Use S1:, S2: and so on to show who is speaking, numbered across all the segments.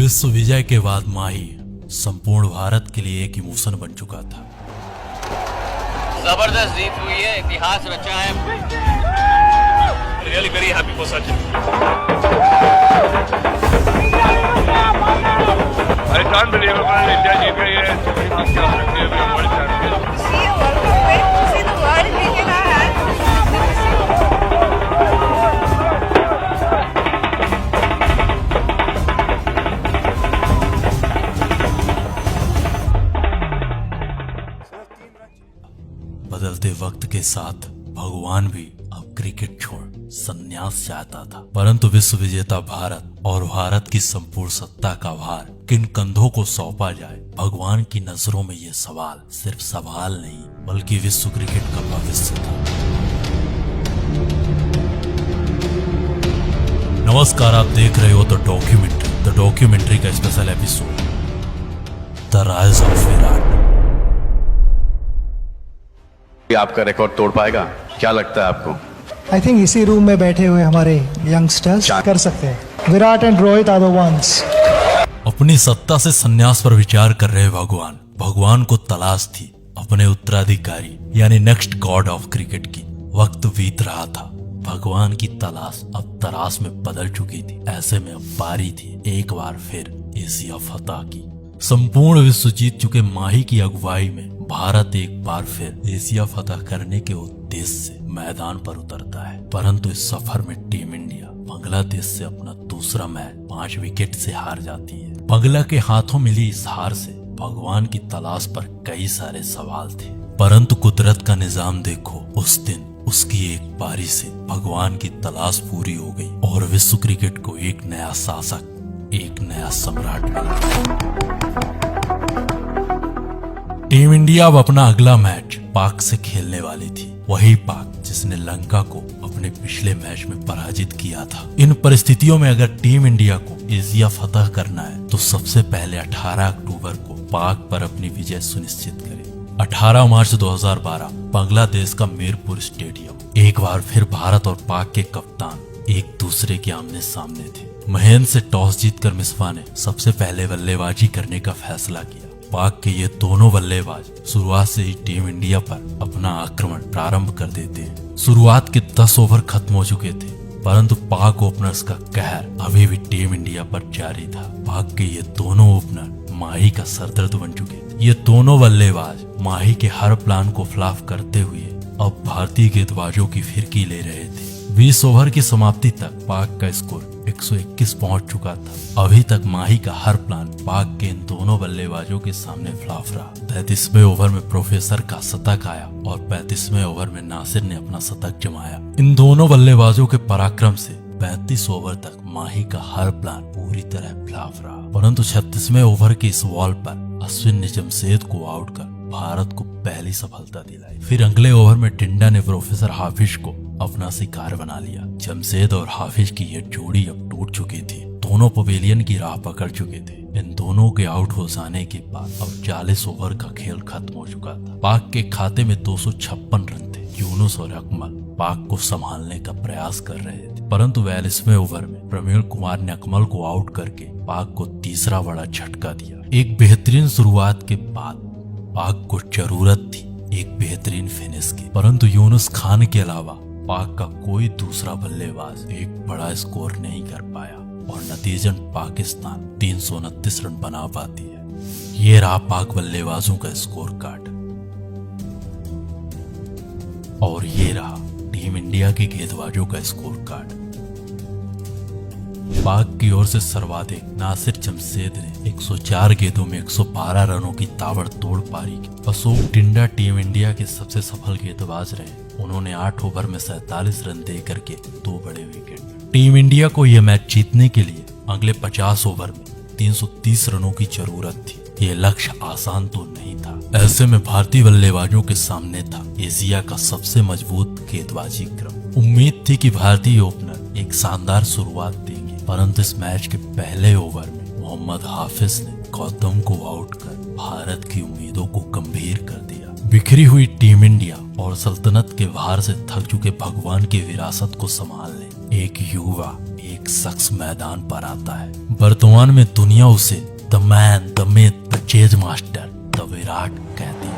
S1: विश्व विजय के बाद माही संपूर्ण भारत के लिए एक इमोशन बन चुका था।
S2: जबरदस्त जीत हुई है, इतिहास रचा है।
S3: Really very happy for Sachin. I can't believe it. India जीत गई है। हम क्या सकते हैं, world champion.
S4: See a World Cup win, see the world being in our hands.
S1: बदलते वक्त के साथ भगवान भी अब क्रिकेट छोड़ संन्यास चाहता था, परंतु विश्व विजेता भारत और भारत की संपूर्ण सत्ता का भार किन कंधों को सौंपा जाए। भगवान की नजरों में ये सवाल सिर्फ सवाल नहीं बल्कि विश्व क्रिकेट का भविष्य था। नमस्कार, आप देख रहे हो द डॉक्यूमेंट्री का special episode the rise of Virat.
S5: आपका रिकॉर्ड तोड़ पाएगा? क्या लगता है आपको?
S6: आई थिंक इसी रूम में बैठे हुए हमारे यंगस्टर्स कर सकते हैं। Virat and Rohit are the ones.
S1: अपनी सत्ता से संन्यास पर विचार कर रहे भगवान को तलाश थी अपने उत्तराधिकारी यानी नेक्स्ट गॉड ऑफ क्रिकेट की। वक्त बीत रहा था, भगवान की तलाश अब तराश में बदल चुकी थी। ऐसे में अब बारी थी एक बार फिर एशिया फतह की। संपूर्ण विश्व जीत चुके माही की अगुवाई में भारत एक बार फिर एशिया फतह करने के उद्देश्य से मैदान पर उतरता है, परंतु इस सफर में टीम इंडिया बांग्लादेश से अपना दूसरा मैच 5 विकेट से हार जाती है। बांग्ला के हाथों मिली इस हार से भगवान की तलाश पर कई सारे सवाल थे, परंतु कुदरत का निजाम देखो, उस दिन उसकी एक पारी से भगवान की तलाश पूरी हो गई और विश्व क्रिकेट को एक नया शासक, एक नया सम्राट मिला। टीम इंडिया अब अपना अगला मैच पाक से खेलने वाली थी, वही पाक जिसने लंका को अपने पिछले मैच में पराजित किया था। इन परिस्थितियों में अगर टीम इंडिया को एशिया फतह करना है तो सबसे पहले 18 अक्टूबर को पाक पर अपनी विजय सुनिश्चित करे। 18 मार्च 2012 बांग्लादेश का मीरपुर स्टेडियम। एक बार फिर भारत और पाक के कप्तान एक दूसरे के आमने सामने थे। महेंद्र से टॉस जीतकर मिसबा ने सबसे पहले बल्लेबाजी करने का फैसला किया। पाक के ये दोनों बल्लेबाज शुरुआत से ही टीम इंडिया पर अपना आक्रमण प्रारंभ कर देते हैं। शुरुआत के 10 ओवर खत्म हो चुके थे, परंतु पाक ओपनर्स का कहर अभी भी टीम इंडिया पर जारी था। पाक के ये दोनों ओपनर माही का सरदर्द बन चुके थे। ये दोनों बल्लेबाज माही के हर प्लान को फ्लॉप करते हुए अब भारतीय गेंदबाजों की फिरकी ले रहे थे। 20 ओवर की समाप्ति तक पाक का स्कोर 121 पहुंच चुका था। अभी तक माही का हर प्लान पाक के इन दोनों बल्लेबाजों के सामने फ्लॉप रहा। 33वें ओवर में प्रोफेसर का शतक आया और 35वें ओवर में नासिर ने अपना शतक जमाया। इन दोनों बल्लेबाजों के पराक्रम से 35 ओवर तक माही का हर प्लान पूरी तरह फ्लॉप रहा, परंतु 36वें ओवर के इस बॉल पर अश्विन ने जमशेद को आउट कर भारत को पहली सफलता दिलाई। फिर अगले ओवर में टिंडा ने प्रोफेसर हाफिज को अपना शिकार बना लिया। जमशेद और हाफिज की ये जोड़ी अब टूट चुकी थी। दोनों पवेलियन की राह पकड़ चुके थे। इन दोनों के आउट हो जाने के बाद अब 40 ओवर का खेल खत्म हो चुका था। पाक के खाते में 256 रन थे। यूनुस और अकमल पाक को संभालने का प्रयास कर रहे थे, परंतु 42वें ओवर में प्रवीण कुमार ने अकमल को आउट करके पाक को तीसरा बड़ा झटका दिया। एक बेहतरीन शुरुआत के बाद पाक को जरूरत थी एक बेहतरीन फिनिश की, परंतु यूनुस खान के अलावा पाक का कोई दूसरा बल्लेबाज एक बड़ा स्कोर नहीं कर पाया और नतीजन पाकिस्तान 329 रन बना पाती है। ये रहा पाक बल्लेबाजों का स्कोर कार्ड और ये रहा टीम इंडिया के गेंदबाजों का स्कोर कार्ड। पाक की ओर से सर्वाधिक नासिर जमशेद ने 104 गेंदों में 112 रनों की ताबड़तोड़ पारी की। अशोक टिंडा टीम इंडिया के सबसे सफल गेंदबाज रहे। उन्होंने 8 ओवर में 47 रन दे करके 2 बड़े विकेट। टीम इंडिया को यह मैच जीतने के लिए अगले 50 ओवर में 330 रनों की जरूरत थी। ये लक्ष्य आसान तो नहीं था। ऐसे में भारतीय बल्लेबाजों के सामने था एशिया का सबसे मजबूत गेंदबाजी क्रम। उम्मीद थी कि भारतीय ओपनर एक शानदार शुरुआत देंगे, परंतु इस मैच के पहले ओवर में मोहम्मद हाफिज ने गौतम को आउट कर भारत की उम्मीदों को गंभीर कर दिया। बिखरी हुई टीम इंडिया और सल्तनत के भार से थक चुके भगवान की विरासत को संभालने एक युवा, एक शख्स मैदान पर आता है। वर्तमान में दुनिया उसे the man, the myth, the chase master, the Virat कहती है।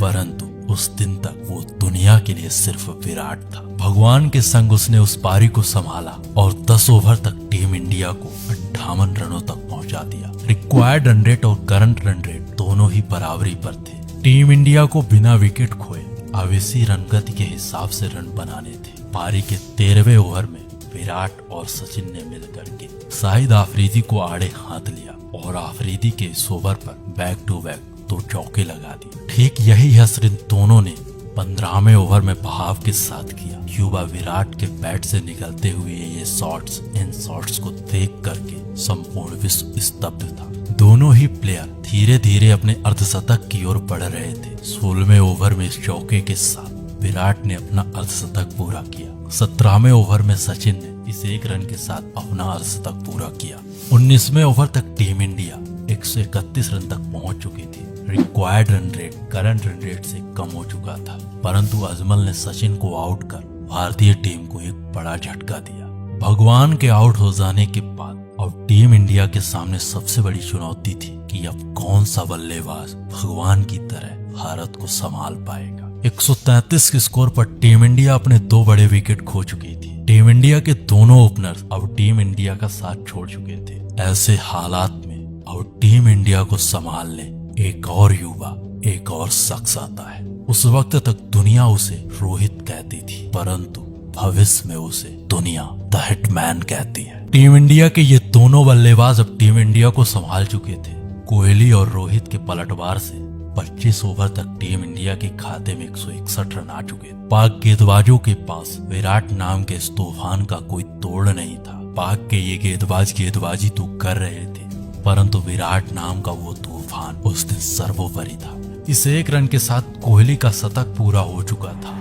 S1: परंतु उस दिन तक वो दुनिया के लिए सिर्फ विराट था। भगवान के संग उसने उस पारी को संभाला और 10 ओवर तक टीम इंडिया को 58 रनों तक पहुंचा दिया। रिक्वायर्ड रन रेट और करंट रन रेट दोनों ही बराबरी पर थे। टीम इंडिया को बिना विकेट खोए आवेशी रनगति के हिसाब से रन बनाने थे। पारी के 13वें ओवर में विराट और सचिन ने मिलकर के शाहिद आफरीदी को आड़े हाथ लिया और आफरीदी के इस ओवर पर बैक टू बैक 2 चौके लगा दिए। ठीक यही हसर इन दोनों ने 15वें ओवर में बहाव के साथ किया। युवा विराट के बैट से निकलते हुए ये शॉट्स, इन शॉट्स को देख करके संपूर्ण विश्व स्तब्ध था। दोनों ही प्लेयर धीरे धीरे अपने अर्धशतक की ओर बढ़ रहे थे। 16वें ओवर में इस चौके के साथ विराट ने अपना अर्धशतक पूरा किया। 17वें ओवर में सचिन ने इस 1 रन के साथ अपना अर्धशतक पूरा किया। 19वें ओवर तक टीम इंडिया 131 रन तक पहुंच चुकी थी। Required run rate current run rate से कम हो चुका था, परंतु अजमल ने सचिन को आउट कर भारतीय टीम को एक बड़ा झटका दिया। भगवान के आउट हो जाने के बाद अब टीम इंडिया के सामने सबसे बड़ी चुनौती थी कि अब कौन सा बल्लेबाज भगवान की तरह भारत को संभाल पाएगा। 133 के स्कोर पर टीम इंडिया अपने 2 बड़े विकेट खो चुकी थी। टीम इंडिया के दोनों ओपनर्स अब टीम इंडिया का साथ छोड़ चुके थे। ऐसे हालात में अब टीम इंडिया को संभालने एक और युवा, एक और शख्स आता है। उस वक्त तक दुनिया उसे रोहित कहती थी, परंतु भविष्य में उसे दुनिया द हिटमैन कहती है। टीम इंडिया के ये दोनों बल्लेबाज अब टीम इंडिया को संभाल चुके थे। कोहली और रोहित के पलटवार से 25 ओवर तक टीम इंडिया के खाते में 161 रन आ चुके थे। पाक गेंदबाजों के पास विराट नाम के इस तूफान का कोई तोड़ नहीं था। पाक के ये गेंदबाजी तो कर रहे थे, परंतु विराट नाम का वो तूफान उस दिन सर्वोपरि था। इस 1 रन के साथ कोहली का शतक पूरा हो चुका था।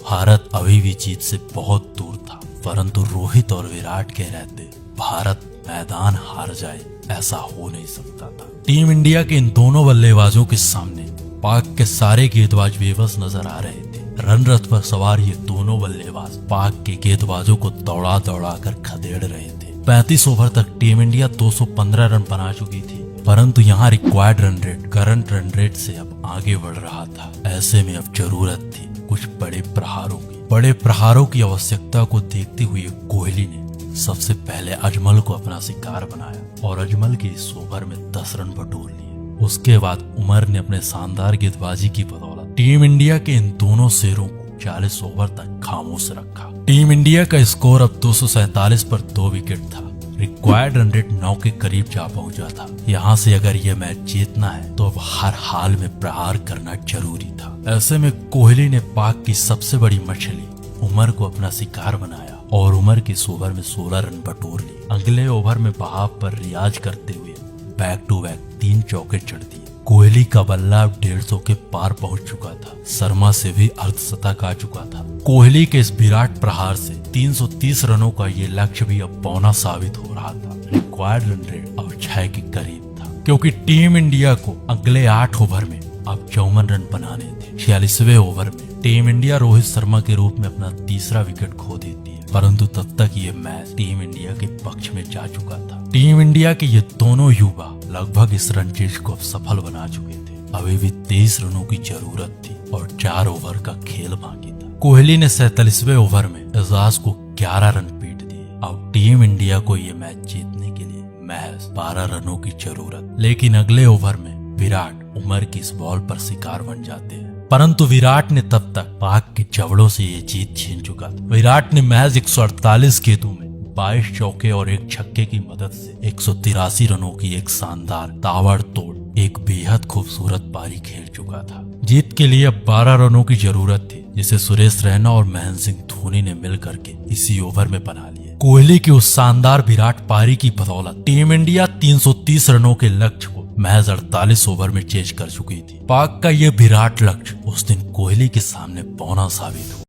S1: भारत अभी भी जीत से बहुत दूर था, परंतु रोहित और विराट के रहते भारत मैदान हार जाए ऐसा हो नहीं सकता था। टीम इंडिया के इन दोनों बल्लेबाजों के सामने पाक के सारे गेंदबाज बेबस नजर आ रहे थे। रन रथ पर सवार ये दोनों बल्लेबाज पाक के गेंदबाजों को दौड़ा दौड़ा कर खदेड़ रहे थे। 35 ओवर तक टीम इंडिया 215 रन बना चुकी थी, परंतु यहाँ required run rate current run rate से अब आगे बढ़ रहा था। ऐसे में अब जरूरत थी कुछ बड़े प्रहारों की आवश्यकता को देखते हुए कोहली ने सबसे पहले अजमल को अपना शिकार बनाया और अजमल के इस ओवर में 10 रन बटोर लिए। उसके बाद उमर ने अपने शानदार गेंदबाजी की बदौलत टीम इंडिया के इन दोनों शेरों को 40 ओवर तक खामोश रखा। टीम इंडिया का स्कोर अब 247 पर 2 विकेट था। रिक्वायर्ड रन रेट 9 के करीब जा पहुंचा था। यहाँ से अगर ये मैच जीतना है तो अब हर हाल में प्रहार करना जरूरी था। ऐसे में कोहली ने पाक की सबसे बड़ी मछली उमर को अपना शिकार बनाया और उमर के इस ओवर में 16 रन बटोर लिए। अगले ओवर में बहाव पर रियाज करते हुए बैक टू बैक 3 चौके चढ़ दिए। कोहली का बल्ला अब 150 के पार पहुंच चुका था। शर्मा से भी अर्धशतक आ चुका था। कोहली के इस विराट प्रहार से 330 रनों का ये लक्ष्य भी अब पौना साबित हो रहा था। रिक्वायर्ड रन रेट अब 6 के करीब था, क्योंकि टीम इंडिया को अगले 8 ओवर में अब 54 रन बनाने थे। 46वें ओवर में टीम इंडिया रोहित शर्मा के रूप में अपना तीसरा विकेट खो देती है, परंतु तब तक ये मैच टीम इंडिया के पक्ष में जा चुका था। टीम इंडिया के ये दोनों युवा लगभग इस रनचेज को सफल बना चुके थे। अभी भी 23 रनों की जरूरत थी और 4 ओवर का खेल बाकी था। कोहली ने 47वें ओवर में एजाज को 11 रन पीट दिए। अब टीम इंडिया को ये मैच जीतने के लिए महज 12 रनों की जरूरत। लेकिन अगले ओवर में विराट उमर की इस बॉल पर शिकार बन जाते हैं, परंतु विराट ने तब तक पाक के जबड़ों से ये जीत छीन चुका था। विराट ने महज 148 गेंदों में 22 चौके और 1 छक्के की मदद से 183 रनों की एक शानदार ताबड़तोड़ एक बेहद खूबसूरत पारी खेल चुका था। जीत के लिए अब 12 रनों की जरूरत थी, जिसे सुरेश रैना और महेंद्र सिंह धोनी ने मिल करके इसी ओवर में बना लिया। कोहली की उस शानदार विराट पारी की बदौलत टीम इंडिया 330 रनों के लक्ष्य को महज 48 ओवर में चेज कर चुकी थी। पाक का यह विराट लक्ष्य उस दिन कोहली के सामने पौना साबित हुआ।